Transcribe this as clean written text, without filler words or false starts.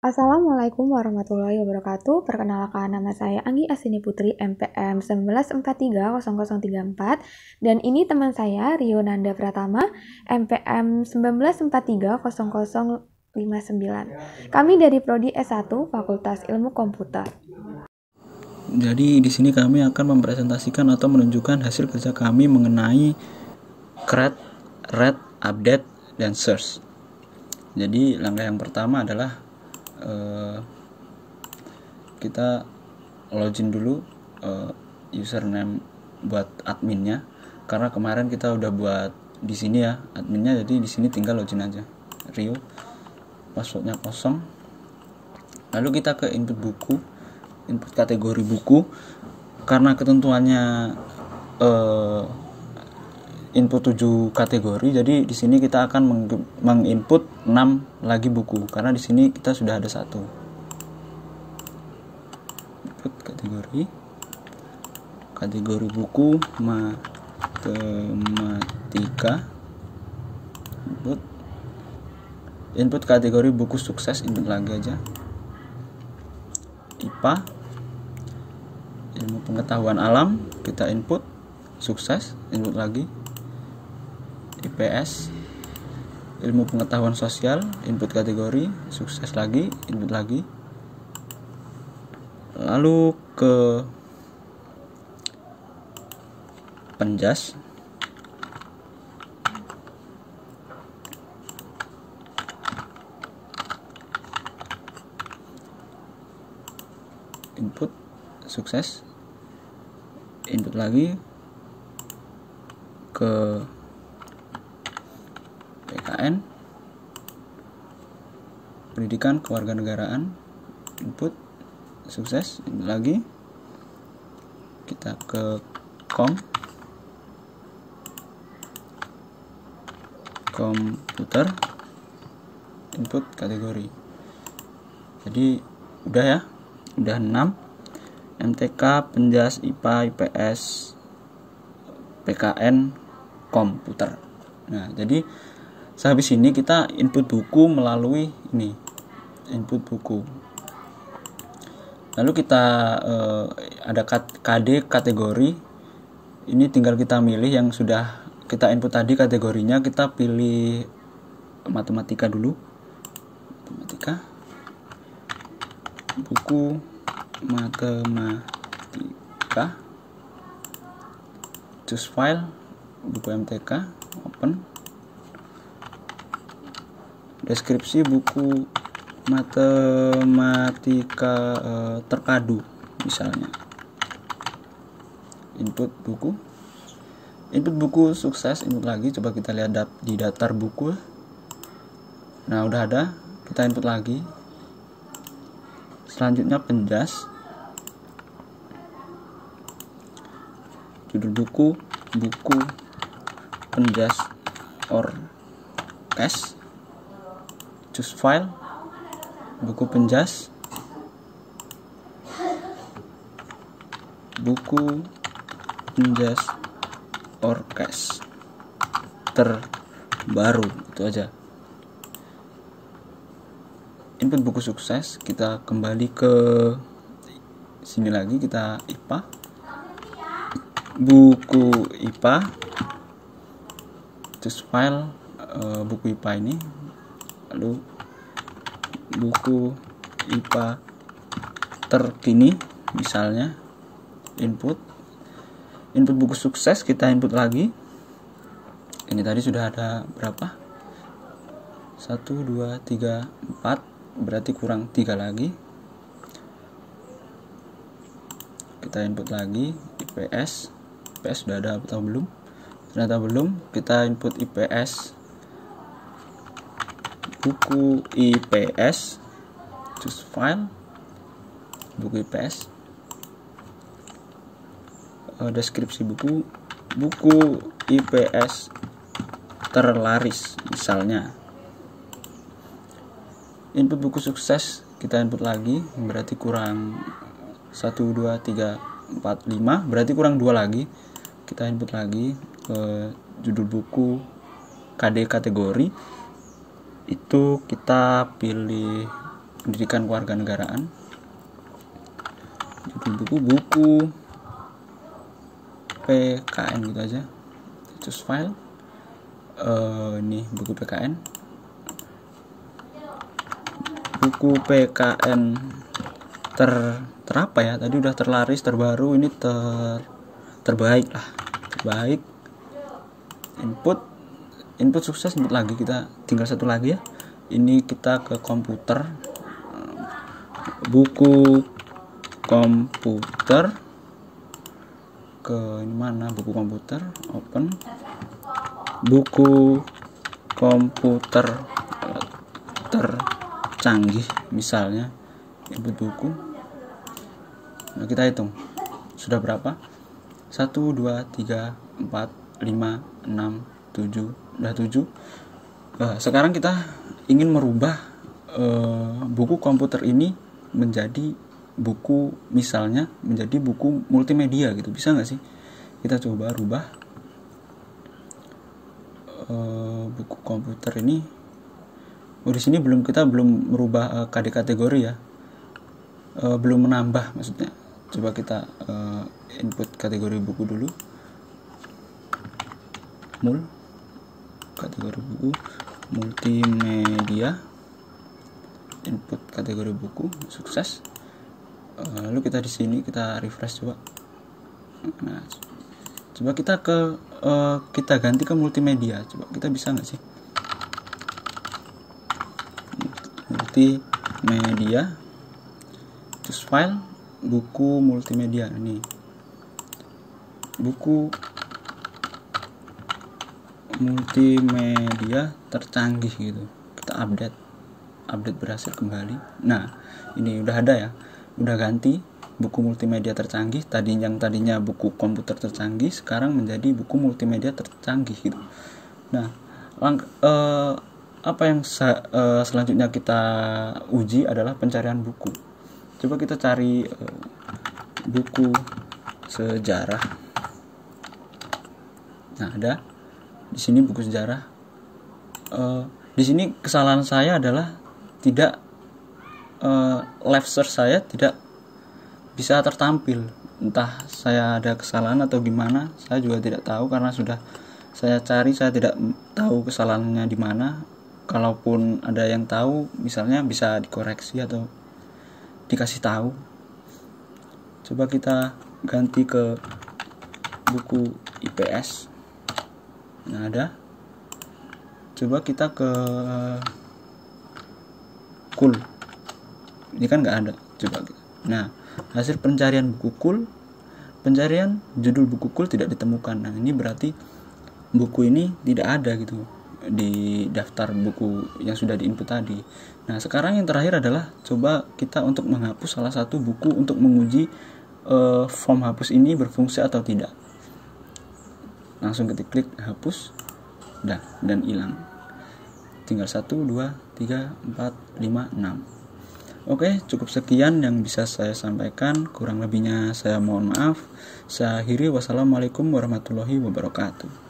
Assalamualaikum warahmatullahi wabarakatuh. Perkenalkan, nama saya Anggi Asini Putri, MPM 19430034, dan ini teman saya Rio Nanda Pratama, MPM 19430059. Kami dari Prodi S1 Fakultas Ilmu Komputer. Jadi di sini kami akan mempresentasikan atau menunjukkan hasil kerja kami mengenai create, read, update, dan search. Jadi langkah yang pertama adalah kita login dulu username buat adminnya, karena kemarin kita udah buat di sini ya adminnya, jadi di sini tinggal login aja. Rio, passwordnya kosong. Lalu kita ke input buku, input kategori buku, karena ketentuannya input 7 kategori, jadi di sini kita akan menginput 6 lagi buku, karena di sini kita sudah ada satu. Input kategori buku matematika, input kategori buku sukses, input lagi aja. IPA, ilmu pengetahuan alam, kita input sukses, input lagi. IPS, ilmu pengetahuan sosial, input kategori sukses lagi, input lagi. Lalu ke penjas, input sukses, input lagi. Ke PKN, pendidikan kewarganegaraan, input sukses, input lagi. Kita ke komputer, input kategori. Jadi udah ya, udah 6. MTK, penjas, IPA, IPS, PKN, komputer. Nah, jadi sehabis ini kita input buku melalui ini, input buku. Lalu kita ada KD kategori. Ini tinggal kita milih yang sudah kita input tadi kategorinya. Kita pilih matematika dulu. Matematika. Buku matematika. Choose file, buku MTK, open. Deskripsi buku matematika terpadu misalnya. Input buku sukses, input lagi. Coba kita lihat di daftar buku. Nah, udah ada, kita input lagi. Selanjutnya penjas, judul buku penjas or cache. Choose file, buku penjas, buku penjas or cache terbaru, itu aja. Input buku sukses, kita kembali ke sini lagi, kita IPA, buku IPA, choose file, buku IPA ini. Lalu buku IPA terkini misalnya, input buku sukses, kita input lagi. Ini tadi sudah ada berapa? 1, 2, 3, 4, berarti kurang 3 lagi. Kita input lagi IPS sudah ada atau belum? Ternyata belum. Kita input IPS, buku IPS, choose file, buku IPS, deskripsi buku IPS terlaris misalnya. Input buku sukses, kita input lagi, berarti kurang 1, 2, 3, 4, 5, berarti kurang 2 lagi. Kita input lagi judul buku, KD kategori, itu kita pilih pendidikan kewarganegaraan. Judul buku PKN gitu aja. Choose file. Ini buku PKN. Buku PKN terapa ya? Tadi udah terlaris, terbaru, ini terbaik lah. Terbaik. Input sukses, input lagi, kita tinggal satu lagi ya. Ini kita ke komputer. Buku komputer, ke ini mana buku komputer, open buku komputer tercanggih misalnya, input buku. Nah, kita hitung sudah berapa, 1, 2, 3, 4, 5, 6, 7, udah 7. Sekarang kita ingin merubah buku komputer ini menjadi buku, misalnya menjadi buku multimedia gitu, bisa nggak sih? Kita coba rubah buku komputer ini. Di sini kita belum merubah KD kategori ya, belum menambah maksudnya. Coba kita input kategori buku dulu, kategori buku multimedia, input kategori buku, sukses. Lalu kita di sini kita refresh coba. Nah, coba kita ganti ke multimedia. Coba kita bisa nggak sih? Multimedia, choose file, buku multimedia. Ini buku multimedia tercanggih gitu. Kita update berhasil kembali. Nah, ini udah ada ya. Udah ganti buku multimedia tercanggih. Yang tadinya buku komputer tercanggih sekarang menjadi buku multimedia tercanggih gitu. Nah, apa yang selanjutnya kita uji adalah pencarian buku. Coba kita cari buku sejarah. Nah, ada di sini buku sejarah. Di sini kesalahan saya adalah tidak live search saya tidak bisa tertampil. Entah saya ada kesalahan atau gimana, saya juga tidak tahu, karena sudah saya cari, saya tidak tahu kesalahannya di mana. Kalaupun ada yang tahu, misalnya bisa dikoreksi atau dikasih tahu. Coba kita ganti ke buku IPS. Nah, ada. Coba kita ke KUL. Ini kan nggak ada. Coba. Nah, hasil pencarian buku KUL, pencarian judul buku KUL tidak ditemukan. Nah, ini berarti buku ini tidak ada gitu di daftar buku yang sudah diinput tadi. Nah, sekarang yang terakhir adalah coba kita untuk menghapus salah satu buku untuk menguji form hapus ini berfungsi atau tidak. Langsung ketik klik hapus, dan hilang. Tinggal 1, 2, 3, 4, 5, 6. Oke, cukup sekian yang bisa saya sampaikan. Kurang lebihnya saya mohon maaf. Saya akhiri. Wassalamualaikum warahmatullahi wabarakatuh.